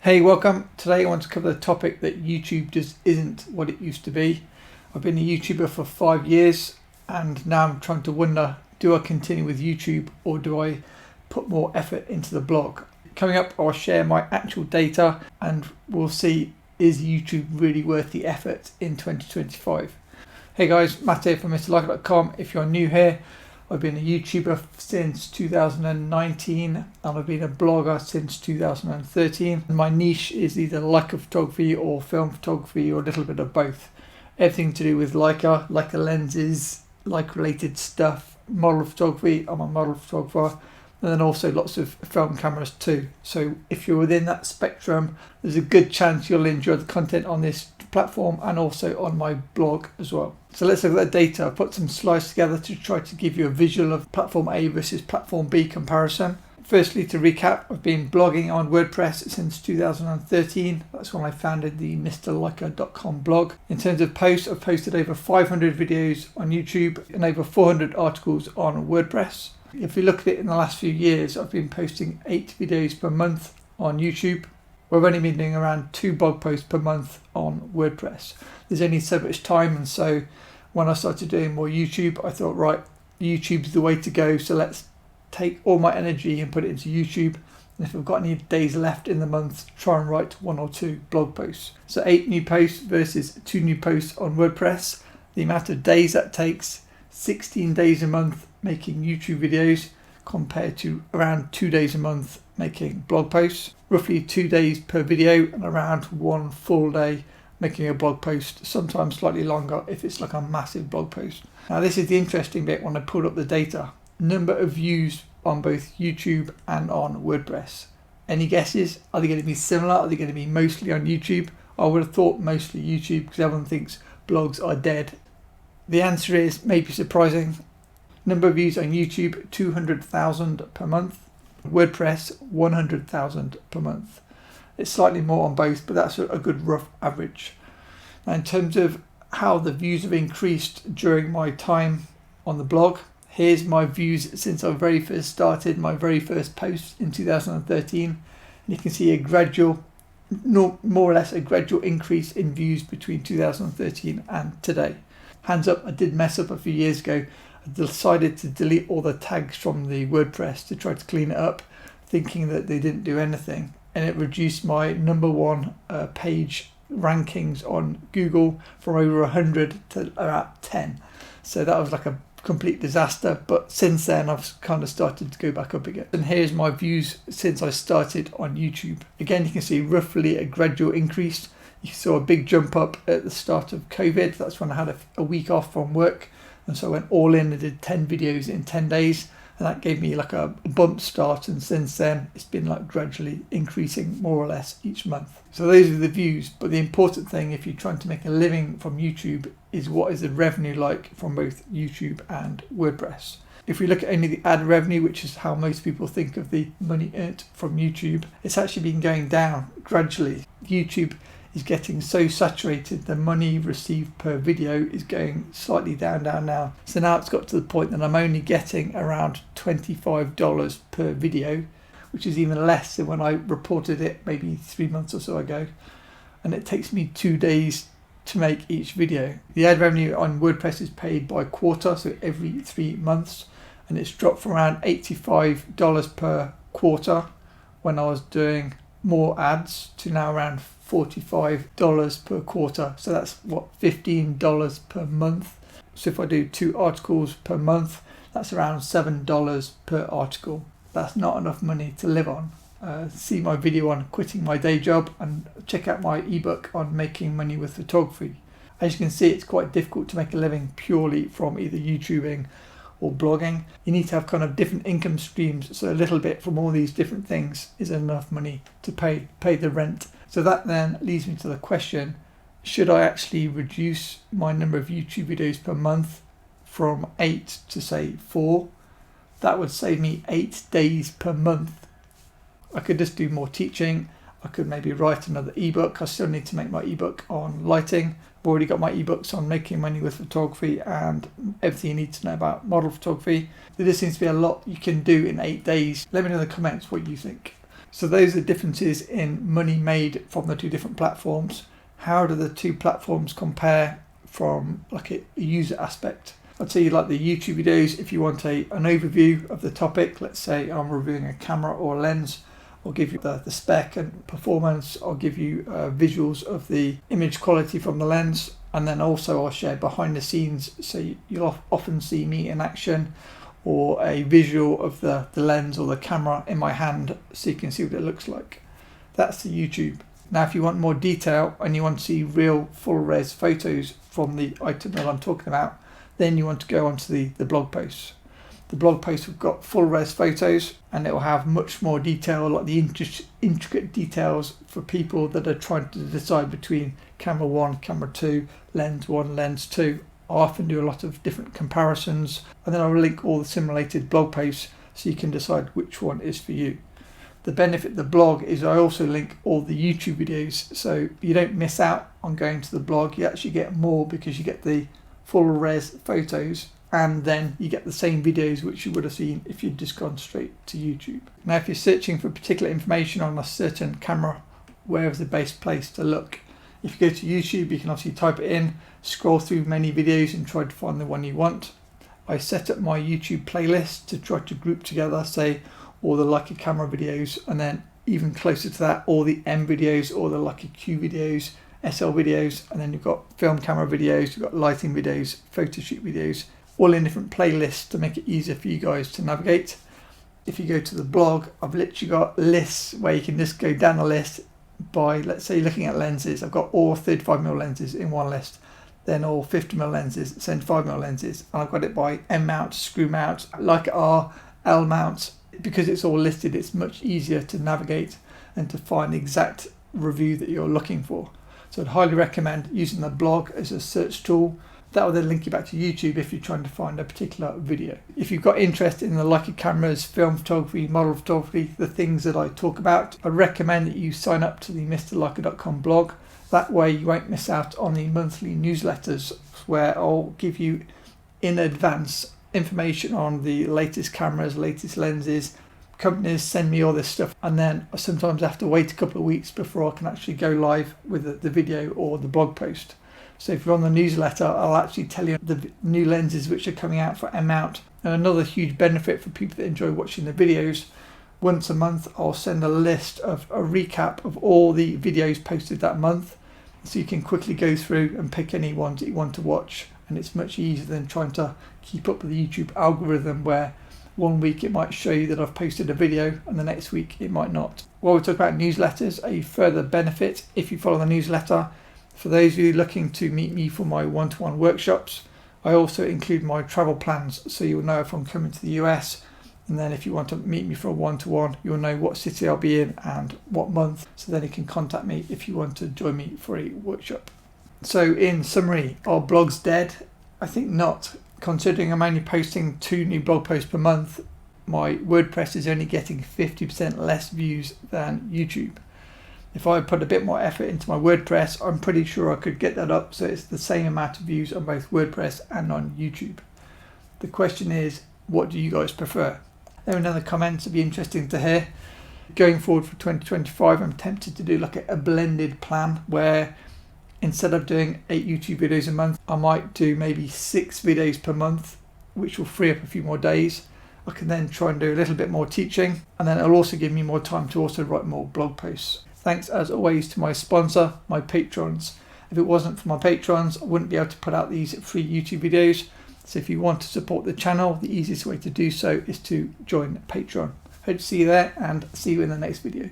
Hey, welcome. Today I want to cover the topic that YouTube just isn't what it used to be. I've been a YouTuber for 5 years and now I'm trying to wonder, do I continue with YouTube or do I put more effort into the blog? Coming up, I'll share my actual data and we'll see, is YouTube really worth the effort in 2025? Hey guys, Matt here from MrLiker.com. If you're new here, I've been a YouTuber since 2019 and I've been a blogger since 2013. My niche is either Leica photography or film photography or a little bit of both. Everything to do with Leica lenses, Leica related stuff, model photography, I'm a model photographer, and then also lots of film cameras too. So if you're within that spectrum, there's a good chance you'll enjoy the content on this platform and also on my blog as well. So let's look at the data. I've put some slides together to try to give you a visual of platform A versus platform B comparison. Firstly, to recap, I've been blogging on WordPress since 2013. That's when I founded the MrLiker.com blog. In terms of posts, I've posted over 500 videos on YouTube and over 400 articles on WordPress. If we look at it in the last few years, I've been posting 8 videos per month on YouTube. We've only been doing around 2 blog posts per month on WordPress. There's only so much time, and so when I started doing more YouTube, I thought, right, YouTube's the way to go, so let's take all my energy and put it into YouTube. And if I've got any days left in the month, try and write 1 or 2 blog posts. So 8 new posts versus 2 new posts on WordPress. The amount of days that takes, 16 days a month making YouTube videos compared to around 2 days a month making blog posts. Roughly 2 days per video and around 1 full day making a blog post, sometimes slightly longer if it's like a massive blog post. Now this is the interesting bit when I pulled up the data. Number of views on both YouTube and on WordPress. Any guesses? Are they going to be similar? Are they going to be mostly on YouTube? I would have thought mostly YouTube because everyone thinks blogs are dead. The answer is maybe surprising. Number of views on YouTube, 200,000 per month. WordPress, 100,000 per month. It's slightly more on both, but that's a good rough average. Now, in terms of how the views have increased during my time on the blog, here's my views since I very first started my very first post in 2013. And you can see a gradual, more or less a gradual increase in views between 2013 and today. Hands up, I did mess up a few years ago. I decided to delete all the tags from the WordPress to try to clean it up, thinking that they didn't do anything. And it reduced my number 1 page rankings on Google from over 100 to about 10. So that was like a complete disaster. But since then, I've kind of started to go back up again. And here's my views since I started on YouTube. Again, you can see roughly a gradual increase. You saw a big jump up at the start of COVID. That's when I had a week off from work. And so I went all in and did 10 videos in 10 days. And that gave me like a bump start. And since then, it's been like gradually increasing more or less each month. So those are the views. But the important thing, if you're trying to make a living from YouTube, is what is the revenue like from both YouTube and WordPress. If we look at only the ad revenue, which is how most people think of the money earned from YouTube, it's actually been going down gradually. YouTube is getting so saturated, the money received per video is going slightly down now. So now it's got to the point that I'm only getting around $25 per video, which is even less than when I reported it maybe 3 months or so ago. And it takes me 2 days to make each video. The ad revenue on WordPress is paid by quarter, so every 3 months. And it's dropped from around $85 per quarter when I was doing more ads to now around $45 per quarter. So that's what, $15 per month. So if I do 2 articles per month, that's around $7 per article. That's not enough money to live on. See my video on quitting my day job and check out my ebook on making money with photography. As you can see, it's quite difficult to make a living purely from either YouTubing or blogging. You need to have kind of different income streams, so a little bit from all these different things is enough money to pay the rent. So that then leads me to the question, should I actually reduce my number of YouTube videos per month from 8 to say 4? That would save me 8 days per month. I could just do more teaching. I could maybe write another ebook. I still need to make my ebook on lighting. I've already got my ebooks on making money with photography and everything you need to know about model photography. There just seems to be a lot you can do in 8 days. Let me know in the comments what you think. So those are differences in money made from the two different platforms. How do the two platforms compare from like a user aspect? I'd say like the YouTube videos, if you want an overview of the topic, let's say I'm reviewing a camera or a lens, I'll give you the spec and performance, I'll give you visuals of the image quality from the lens, and then also I'll share behind the scenes, so you'll often see me in action, or a visual of the lens or the camera in my hand so you can see what it looks like. That's the YouTube. Now if you want more detail and you want to see real full res photos from the item that I'm talking about, then you want to go onto the blog posts. The blog posts have got full res photos and it will have much more detail, like the intricate details for people that are trying to decide between camera 1, camera 2, lens 1, lens 2. I often do a lot of different comparisons, and then I'll link all the simulated blog posts so you can decide which one is for you. The benefit of the blog is I also link all the YouTube videos, so you don't miss out on going to the blog. You actually get more because you get the full res photos, and then you get the same videos which you would have seen if you'd just gone straight to YouTube. Now if you're searching for particular information on a certain camera, where is the best place to look? If you go to YouTube, you can obviously type it in, scroll through many videos and try to find the one you want. I set up my YouTube playlist to try to group together, say, all the Leica camera videos, and then even closer to that, all the M videos, all the Leica Q videos, SL videos, and then you've got film camera videos, you've got lighting videos, photo shoot videos, all in different playlists to make it easier for you guys to navigate. If you go to the blog, I've literally got lists where you can just go down the list by, let's say, looking at lenses. I've got all 35mm lenses in one list, then all 50mm lenses, 75mm lenses, and I've got it by M mount, screw mount, Leica R, L mount. Because it's all listed, it's much easier to navigate and to find the exact review that you're looking for. So I'd highly recommend using the blog as a search tool. That will then link you back to YouTube if you're trying to find a particular video. If you've got interest in the Leica cameras, film photography, model photography, the things that I talk about, I recommend that you sign up to the MrLeica.com blog. That way you won't miss out on the monthly newsletters where I'll give you in advance information on the latest cameras, latest lenses. Companies send me all this stuff, and then I sometimes have to wait a couple of weeks before I can actually go live with the video or the blog post. So if you're on the newsletter, I'll actually tell you the new lenses which are coming out for M mount. And another huge benefit for people that enjoy watching the videos, once a month I'll send a list of a recap of all the videos posted that month, so you can quickly go through and pick any ones that you want to watch. And it's much easier than trying to keep up with the YouTube algorithm, where one week it might show you that I've posted a video and the next week it might not. While we talk about newsletters, a further benefit if you follow the newsletter, for those of you looking to meet me for my one-to-one workshops, I also include my travel plans, so you'll know if I'm coming to the US, and then if you want to meet me for a one-to-one, you'll know what city I'll be in and what month, so then you can contact me if you want to join me for a workshop. So in summary, are blogs dead? I think not. Considering I'm only posting 2 new blog posts per month, my WordPress is only getting 50% less views than YouTube. If I put a bit more effort into my WordPress, I'm pretty sure I could get that up so it's the same amount of views on both WordPress and on YouTube. The question is, what do you guys prefer? Let me know in the comments, it'd be interesting to hear. Going forward for 2025, I'm tempted to do like a blended plan where instead of doing 8 YouTube videos a month, I might do maybe 6 videos per month, which will free up a few more days. I can then try and do a little bit more teaching, and then it'll also give me more time to also write more blog posts. Thanks as always to my sponsor, my patrons. If it wasn't for my patrons, I wouldn't be able to put out these free YouTube videos. So if you want to support the channel, the easiest way to do so is to join Patreon. Hope to see you there, and see you in the next video.